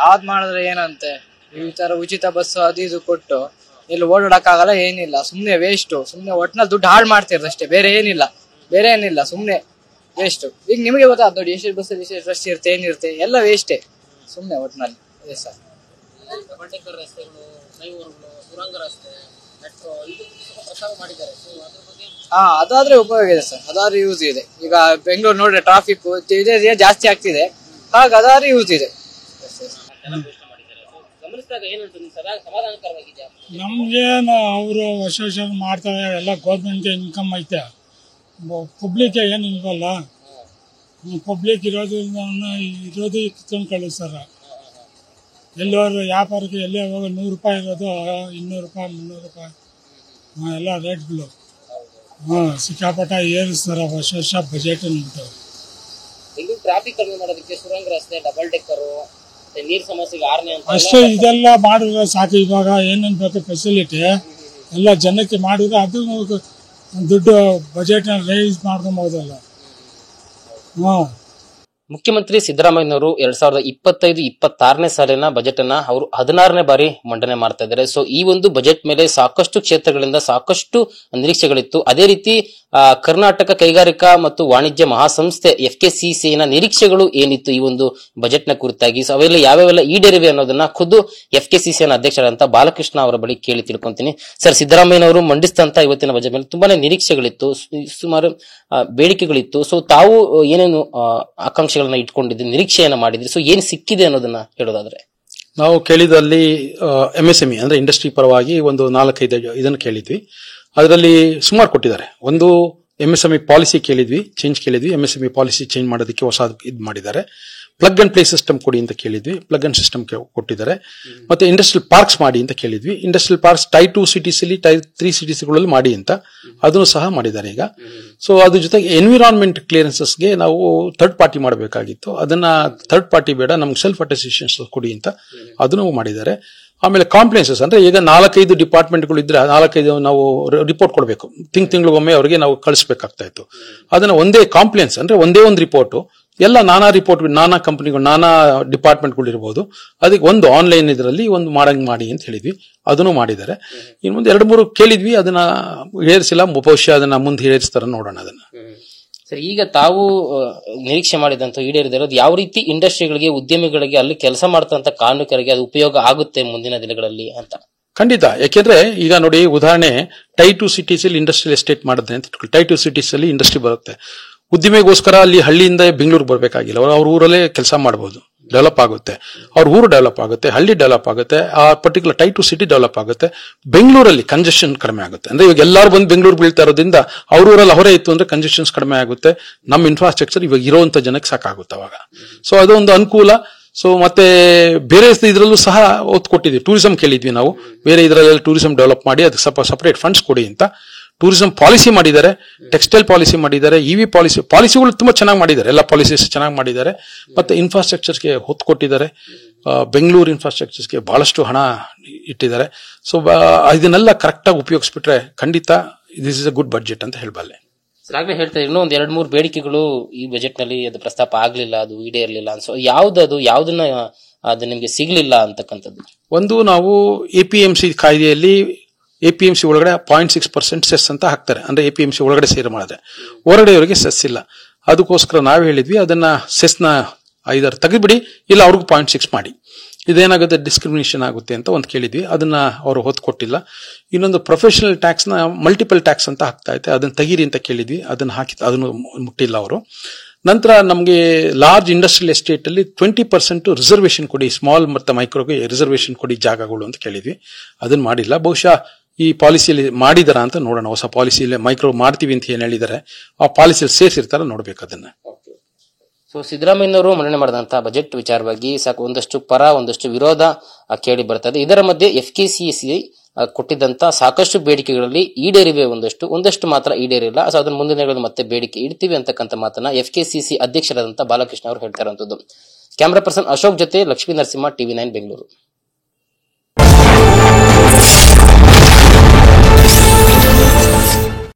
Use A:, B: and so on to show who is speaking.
A: ಯಾವ್ದ್ ಮಾಡಿದ್ರೆ ಏನಂತೆ, ಈ ತರ ಉಚಿತ ಬಸ್ ಅದು ಇದು ಕೊಟ್ಟು ಇಲ್ಲಿ ಓಡಾಡಕ್ ಆಗಲ್ಲ, ಏನಿಲ್ಲ, ಸುಮ್ನೆ ವೇಸ್ಟ್. ಸುಮ್ನೆ ಒಟ್ನಲ್ಲಿ ದುಡ್ಡು ಹಾಳು ಮಾಡ್ತಿರೋದು ಅಷ್ಟೇ, ಬೇರೆ ಏನಿಲ್ಲ, ಸುಮ್ನೆ ವೇಸ್ಟ್. ಈಗ ನಿಮಗೆ ಗೊತ್ತಾದ್ ನೋಡಿ, ಎಷ್ಟು ಬಸ್ ಎಷ್ಟು ರಶ್ ಇರುತ್ತೆ, ಏನಿರುತ್ತೆ, ಎಲ್ಲ ವೇಸ್ಟೇ, ಸುಮ್ನೆ ಒಟ್ನಲ್ಲಿ. ಅದೇ ಸರ್. ಅದಾದ್ರೆ ಉಪಯೋಗ ಇದೆ ಸರ್, ಅದಾದ್ರೆ ಯೂಸ್ ಇದೆ. ಈಗ ಬೆಂಗಳೂರು ನೋಡ್ರೆ ಟ್ರಾಫಿಕ್ ಇದೆ ಜಾಸ್ತಿ ಆಗ್ತಿದೆ, ಹಾಗ ಅದಾದ್ರೆ ಯೂಸ್ ಇದೆ.
B: ನಮ್ಗೇನು ಅವರು ವರ್ಷ ಮಾಡ್ತಾರೆ, ಎಲ್ಲ ಗೌರ್ಮೆಂಟ್ ಇನ್ಕಮ್ ಐತೆ, ಪಬ್ಲಿಕ್ ಏನು ಇಲ್ವಲ್ಲ. ಪಬ್ಲಿಕ್ ಇರೋದು ಕಿತ್ಕೊಂಡು ಕಳಿಸ್ತಾರ. ಎಲ್ಲೋರು ವ್ಯಾಪಾರಕ್ಕೆ ಎಲ್ಲೇ ಹೋಗಿ 100 ರೂಪಾಯಿ ಇರೋದು 200 ರೂಪಾಯಿ 300 ರೂಪಾಯಿ ಎಲ್ಲ ರೇಟ್ಗಳು ಸಿಕ್ಕಾಪಟ್ಟ ಏರಿಸ್ತಾರ ವರ್ಷ ಬಜೆಟ್ ಅಂದ್ಬಿಟ್ಟು.
C: ಟ್ರಾಫಿಕ್ ಕಡಿಮೆ ಮಾಡೋದಕ್ಕೆ ಸುರಂಗ ರಸ್ತೆ, ಡಬಲ್ ಡೆಕ್ಕರು, ನೀರ್ ಸಮಸ್ಯೆಗೆ 6ನೇ ಅಂತ
B: ಅಷ್ಟೇ. ಇದೆಲ್ಲ ಮಾಡಿದ್ರೆ ಸಾಕು. ಇವಾಗ ಏನೇನು ಬೇಕು ಫೆಸಿಲಿಟಿ ಎಲ್ಲ ಜನಕ್ಕೆ ಮಾಡಿದ್ರೆ ಅದು ದುಡ್ಡು ಬಜೆಟ್ನ ರೈಸ್ ಮಾಡ್ಕೊಬೋದಲ್ಲ.
C: ಮುಖ್ಯಮಂತ್ರಿ ಸಿದ್ದರಾಮಯ್ಯನವರು 2025-26ನೇ ಸಾಲಿನ ಬಜೆಟ್ ಅನ್ನ ಅವರು 16ನೇ ಬಾರಿ ಮಂಡನೆ ಮಾಡ್ತಾ ಇದ್ದಾರೆ. ಸೊ ಈ ಒಂದು ಬಜೆಟ್ ಮೇಲೆ ಸಾಕಷ್ಟು ಕ್ಷೇತ್ರಗಳಿಂದ ಸಾಕಷ್ಟು ನಿರೀಕ್ಷೆಗಳಿತ್ತು. ಅದೇ ರೀತಿ ಕರ್ನಾಟಕ ಕೈಗಾರಿಕಾ ಮತ್ತು ವಾಣಿಜ್ಯ ಮಹಾಸಂಸ್ಥೆ FKCCI ನ ನಿರೀಕ್ಷೆಗಳು ಏನಿತ್ತು ಈ ಒಂದು ಬಜೆಟ್ ನ ಕುರಿತಾಗಿ, ಸೊ ಅವೆಲ್ಲ ಯಾವ್ಯಾವೆಲ್ಲ ಈಡೇರಿವೆ ಅನ್ನೋದನ್ನ ಖುದ್ದು FKCCI ನ ಅಧ್ಯಕ್ಷರಾದಂತಹ ಬಾಲಕೃಷ್ಣ ಅವರ ಬಳಿ ಕೇಳಿ ತಿಳ್ಕೊಂತೀನಿ. ಸರ್, ಸಿದ್ದರಾಮಯ್ಯನವರು ಮಂಡಿಸಿದಂತ ಇವತ್ತಿನ ಬಜೆಟ್ ಮೇಲೆ ತುಂಬಾನೇ ನಿರೀಕ್ಷೆಗಳಿತ್ತು, ಸುಮಾರು ಬೇಡಿಕೆಗಳಿತ್ತು. ಸೊ ತಾವು ಏನೇನು ಆಕಾಂಕ್ಷೆಗಳನ್ನ ಇಟ್ಕೊಂಡಿದ್ರಿ, ನಿರೀಕ್ಷೆಯನ್ನ ಮಾಡಿದ್ರಿ, ಸೊ ಏನ್ ಸಿಕ್ಕಿದೆ ಅನ್ನೋದನ್ನ ಹೇಳೋದಾದ್ರೆ?
D: ನಾವು ಕೇಳಿದಲ್ಲಿ MSME ಅಂದ್ರೆ ಇಂಡಸ್ಟ್ರಿ ಪರವಾಗಿ ಒಂದು 4-5 ಇದನ್ನು ಕೇಳಿದ್ವಿ. ಅದರಲ್ಲಿ ಸುಮಾರು ಕೊಟ್ಟಿದ್ದಾರೆ. ಒಂದು MSME ಪಾಲಿಸಿ ಕೇಳಿದ್ವಿ, MSME ಪಾಲಿಸಿ ಚೇಂಜ್ ಮಾಡೋದಕ್ಕೆ ಹೊಸ ಇದು ಮಾಡಿದ್ದಾರೆ. ಪ್ಲಗ್ ಅಂಡ್ ಪ್ಲೇ ಸಿಸ್ಟಮ್ ಕೊಡಿ ಅಂತ ಕೇಳಿದ್ವಿ, ಪ್ಲಗ್ ಅಂಡ್ ಸಿಸ್ಟಮ್ ಕೊಟ್ಟಿದ್ದಾರೆ. ಮತ್ತೆ ಇಂಡಸ್ಟ್ರಿಯಲ್ ಪಾರ್ಕ್ಸ್ ಮಾಡಿ ಅಂತ ಕೇಳಿದ್ವಿ. ಇಂಡಸ್ಟ್ರಿಯಲ್ ಪಾರ್ಕ್ಸ್ ಟೈರ್ 2 ಸಿಟೀಸ್ ಅಲ್ಲಿ, ಟೈರ್ 3 ಸಿಟೀಸ್ಗಳಲ್ಲಿ ಮಾಡಿ ಅಂತ, ಅದನ್ನು ಸಹ ಮಾಡಿದ್ದಾರೆ ಈಗ. ಸೊ ಅದ್ರ ಜೊತೆಗೆ ಎನ್ವಿರಾನ್ಮೆಂಟ್ ಕ್ಲಿಯರೆನ್ಸಸ್ಗೆ ನಾವು ಥರ್ಡ್ ಪಾರ್ಟಿ ಮಾಡಬೇಕಾಗಿತ್ತು, ಅದನ್ನ ಥರ್ಡ್ ಪಾರ್ಟಿ ಬೇಡ, ನಮ್ಗೆ ಸೆಲ್ಫ್ ಅಟೆಸ್ಟೇಷನ್ಸ್ ಕೊಡಿ ಅಂತ ಅದನ್ನು ಮಾಡಿದ್ದಾರೆ. ಆಮೇಲೆ ಕಾಂಪ್ಲೇನ್ಸಸ್ ಅಂದ್ರೆ ಈಗ 4-5 ಡಿಪಾರ್ಟ್ಮೆಂಟ್ಗಳು ಇದ್ರೆ 4-5 ನಾವು ರಿಪೋರ್ಟ್ ಕೊಡಬೇಕು, ತಿಂಗಳಿಗೊಮ್ಮೆ ಅವರಿಗೆ ನಾವು ಕಳಿಸಬೇಕಾಗ್ತಾ ಇತ್ತು. ಅದನ್ನ ಒಂದೇ ಕಾಂಪ್ಲೇನ್ಸ್ ಅಂದ್ರೆ ಒಂದೇ ಒಂದು ರಿಪೋರ್ಟ್ ಎಲ್ಲ ನಾನಾ ರಿಪೋರ್ಟ್, ನಾನಾ ಕಂಪನಿಗಳು, ನಾನಾ ಡಿಪಾರ್ಟ್ಮೆಂಟ್ಗಳು ಇರಬಹುದು, ಅದಕ್ಕೆ ಒಂದು ಆನ್ಲೈನ್ ಇದರಲ್ಲಿ ಒಂದು ಮಾಡಿ ಅಂತ ಹೇಳಿದ್ವಿ, ಅದನ್ನು ಮಾಡಿದ್ದಾರೆ. ಇನ್ನು ಮುಂದೆ 2-3 ಕೇಳಿದ್ವಿ, ಅದನ್ನ ಏರಿಸಿಲ್ಲ, ಬಹುಶಃ ಅದನ್ನ ಮುಂದೆ ಏರಿಸ್ತಾರ, ನೋಡೋಣ ಅದನ್ನ.
C: ಸರ್, ಈಗ ತಾವು ನಿರೀಕ್ಷೆ ಮಾಡಿದಂತ ಈಡೇರಿದಿರೋದು ಯಾವ ರೀತಿ ಇಂಡಸ್ಟ್ರಿಗಳಿಗೆ, ಉದ್ಯಮಿಗಳಿಗೆ, ಅಲ್ಲಿ ಕೆಲಸ ಮಾಡ್ತಂತ ಕಾರ್ಮಿಕರಿಗೆ ಅದು ಉಪಯೋಗ ಆಗುತ್ತೆ ಮುಂದಿನ ದಿನಗಳಲ್ಲಿ ಅಂತ?
D: ಖಂಡಿತ. ಯಾಕೆಂದ್ರೆ ಈಗ ನೋಡಿ, ಉದಾಹರಣೆ ಟೈರ್ 2 ಸಿಟೀಸ್ ಅಲ್ಲಿ ಇಂಡಸ್ಟ್ರಿಯಲ್ ಎಸ್ಟೇಟ್ ಮಾಡಿದ್ರೆ ಅಂತ ಇಟ್ಕೊಳ್ಳಿ. ಟೈರ್ 2 ಸಿಟೀಸ್ ಅಲ್ಲಿ ಇಂಡಸ್ಟ್ರಿ ಬರುತ್ತೆ, ಉದ್ದಿಮೆಗೋಸ್ಕರ ಅಲ್ಲಿ ಹಳ್ಳಿಯಿಂದ ಬೆಂಗಳೂರು ಬರಬೇಕಾಗಿಲ್ಲ, ಅವ್ರ ಊರಲ್ಲೇ ಕೆಲಸ ಮಾಡಬಹುದು, ಡೆವಲಪ್ ಆಗುತ್ತೆ, ಅವ್ರ ಊರು ಡೆವಲಪ್ ಆಗುತ್ತೆ, ಹಳ್ಳಿ ಡೆವಲಪ್ ಆಗುತ್ತೆ, ಆ ಪರ್ಟಿಕ್ಯುಲರ್ ಟೈರ್ 2 ಸಿಟಿ ಡೆವಲಪ್ ಆಗುತ್ತೆ. ಬೆಂಗಳೂರಲ್ಲಿ ಕಂಜೆಷನ್ ಕಡಿಮೆ ಆಗುತ್ತೆ. ಅಂದ್ರೆ ಇವಾಗ ಎಲ್ಲರೂ ಬಂದು ಬೆಂಗಳೂರು ಬೀಳ್ತಾ ಇರೋದ್ರಿಂದ ಅವ್ರ ಊರಲ್ಲಿ ಹೊರೆ ಇತ್ತು ಅಂದ್ರೆ ಕಂಜೆಷನ್ಸ್ ಕಡಿಮೆ ಆಗುತ್ತೆ, ನಮ್ಮ ಇನ್ಫ್ರಾಸ್ಟ್ರಕ್ಚರ್ ಇವಾಗ ಇರುವಂತ ಜನಕ್ಕೆ ಸಾಕಾಗುತ್ತೆ ಅವಾಗ. ಸೊ ಅದೊಂದು ಅನುಕೂಲ. ಸೊ ಮತ್ತೆ ಬೇರೆ ಇದ್ರಲ್ಲೂ ಸಹ ಒತ್ತು ಕೊಟ್ಟಿದ್ವಿ. ಟೂರಿಸಂ ಕೇಳಿದ್ವಿ ನಾವು, ಬೇರೆ ಇದರಲ್ಲೆಲ್ಲ ಟೂರಿಸಂ ಡೆವಲಪ್ ಮಾಡಿ ಅದಕ್ಕೆ ಸ್ವಲ್ಪ ಸಪರೇಟ್ ಫಂಡ್ಸ್ ಕೊಡಿ ಅಂತ. ಟೂರಿಸಂ ಪಾಲಿಸಿ ಮಾಡಿದ್ದಾರೆ, ಟೆಕ್ಸ್ಟೈಲ್ ಪಾಲಿಸಿ ಮಾಡಿದ್ದಾರೆ, EV ಪಾಲಿಸಿಗಳು ತುಂಬಾ ಚೆನ್ನಾಗಿ ಮಾಡಿದ್ದಾರೆ, ಎಲ್ಲ ಪಾಲಿಸೀಸ್ ಚೆನ್ನಾಗಿ ಮಾಡಿದ್ದಾರೆ. ಮತ್ತೆ ಇನ್ಫ್ರಾಸ್ಟ್ರಕ್ಚರ್ಸ್ಗೆ ಹೊತ್ತು ಕೊಟ್ಟಿದ್ದಾರೆ, ಬೆಂಗಳೂರು ಇನ್ಫ್ರಾಸ್ಟ್ರಕ್ಚರ್ಸ್ಗೆ ಬಹಳಷ್ಟು ಹಣ ಇಟ್ಟಿದ್ದಾರೆ. ಸೊ ಇದನ್ನೆಲ್ಲ ಕರೆಕ್ಟ್ ಆಗಿ ಉಪಯೋಗಿಸ್ಬಿಟ್ರೆ ಖಂಡಿತ this is a good budget ಅಂತ ಹೇಳಬಲ್ಲೆ.
C: ಆಗ್ಲೇ ಹೇಳ್ತಾ ಇನ್ನೂ ಒಂದ್ 2-3 ಬೇಡಿಕೆಗಳು ಈ ಬಜೆಟ್ ನಲ್ಲಿ ಅದು ಪ್ರಸ್ತಾಪ ಆಗ್ಲಿಲ್ಲ, ಅದು ಈಡೇರ್ಲಿಲ್ಲ. ಸೊ ಯಾವ್ದನ್ನ ಅದು ನಿಮ್ಗೆ ಸಿಗ್ಲಿಲ್ಲ ಅಂತಕ್ಕಂಥದ್ದು?
D: ಒಂದು, ನಾವು APMC ಕಾಯ್ದೆಯಲ್ಲಿ APMC ಒಳಗಡೆ 0.6% ಸೆಸ್ ಅಂತ ಹಾಕ್ತಾರೆ, ಅಂದ್ರೆ APMC ಒಳಗಡೆ ಸೇರ್ ಮಾಡಿದ್ರೆ, ಹೊರಗಡೆಯವರಿಗೆ ಸೆಸ್ ಇಲ್ಲ. ಅದಕ್ಕೋಸ್ಕರ ನಾವು ಹೇಳಿದ್ವಿ, ಅದನ್ನ ಸೆಸ್ನ 5 ತೆಗೆದ್ಬಿಡಿ, ಇಲ್ಲ ಅವ್ರಿಗೂ 0.6 ಮಾಡಿ. ಇದೇನಾಗುತ್ತೆ, ಡಿಸ್ಕ್ರಿಮಿನೇಷನ್ ಆಗುತ್ತೆ ಅಂತ ಒಂದು ಕೇಳಿದ್ವಿ, ಅದನ್ನ ಅವರು ಹೊತ್ತು ಕೊಟ್ಟಿಲ್ಲ. ಇನ್ನೊಂದು, ಪ್ರೊಫೆಷನಲ್ ಟ್ಯಾಕ್ಸ್ ನ ಮಲ್ಟಿಪಲ್ ಟ್ಯಾಕ್ಸ್ ಅಂತ ಹಾಕ್ತಾ ಇತ್ತೆ, ಅದನ್ನ ತೆಗೀರಿ ಅಂತ ಕೇಳಿದ್ವಿ, ಅದನ್ನ ಹಾಕಿ ಅದನ್ನು ಮುಟ್ಟಿಲ್ಲ ಅವರು. ನಂತರ ನಮಗೆ ಲಾರ್ಜ್ ಇಂಡಸ್ಟ್ರಿಯಲ್ ಎಸ್ಟೇಟ್ ಅಲ್ಲಿ 20% ರಿಸರ್ವೇಶನ್ ಕೊಡಿ, ಸ್ಮಾಲ್ ಮತ್ತು ಮೈಕ್ರೋಗೆ ರಿಸರ್ವೇಶನ್ ಕೊಡಿ ಜಾಗಗಳು ಅಂತ ಕೇಳಿದ್ವಿ, ಅದನ್ನ ಮಾಡಿಲ್ಲ. ಬಹುಶಃ ಈ ಪಾಲಿಸಿಯಲ್ಲಿ ಮಾಡಿದಾರ ಅಂತ ನೋಡೋಣ, ಹೊಸ ಪಾಲಿಸಿಯಲ್ಲಿ ಮೈಕ್ರೋ ಮಾಡ್ತೀವಿ ಅಂತ ಏನ್ ಹೇಳಿದ್ದಾರೆ, ಆ ಪಾಲಿಸಿಯಲ್ಲಿ ಸೇರಿಸಿರ್ತಾರ, ನೋಡ್ಬೇಕು ಅದನ್ನ.
C: ಸೊ ಸಿದ್ದರಾಮಯ್ಯನವರು ಮಂಡನೆ ಮಾಡಿದಂತಹ ಬಜೆಟ್ ವಿಚಾರವಾಗಿ ಸಾಕು ಒಂದಷ್ಟು ಪರ ಒಂದಷ್ಟು ವಿರೋಧ ಕೇಳಿ ಬರ್ತದೆ. ಇದರ ಮಧ್ಯೆ FKCCI ಕೊಟ್ಟಿದ್ದಂತ ಸಾಕಷ್ಟು ಬೇಡಿಕೆಗಳಲ್ಲಿ ಈಡೇರಿವೆ, ಒಂದಷ್ಟು ಮಾತ್ರ ಈಡೇರಿಲ್ಲ. ಸೊ ಅದನ್ನ ಮುಂದಿನ ದಿನಗಳಲ್ಲಿ ಮತ್ತೆ ಬೇಡಿಕೆ ಇಡ್ತೀವಿ ಅಂತಕ್ಕಂಥ ಮಾತನ್ನ FKCCI ಅಧ್ಯಕ್ಷರಾದಂತಹ ಬಾಲಕೃಷ್ಣ ಅವರು ಹೇಳ್ತಾ ಇರುವಂತದ್ದು. ಕ್ಯಾಮರಾ ಪರ್ಸನ್ ಅಶೋಕ್ ಜೊತೆ ಲಕ್ಷ್ಮೀ ನರಸಿಂಹ, TV9 ಬೆಂಗಳೂರು.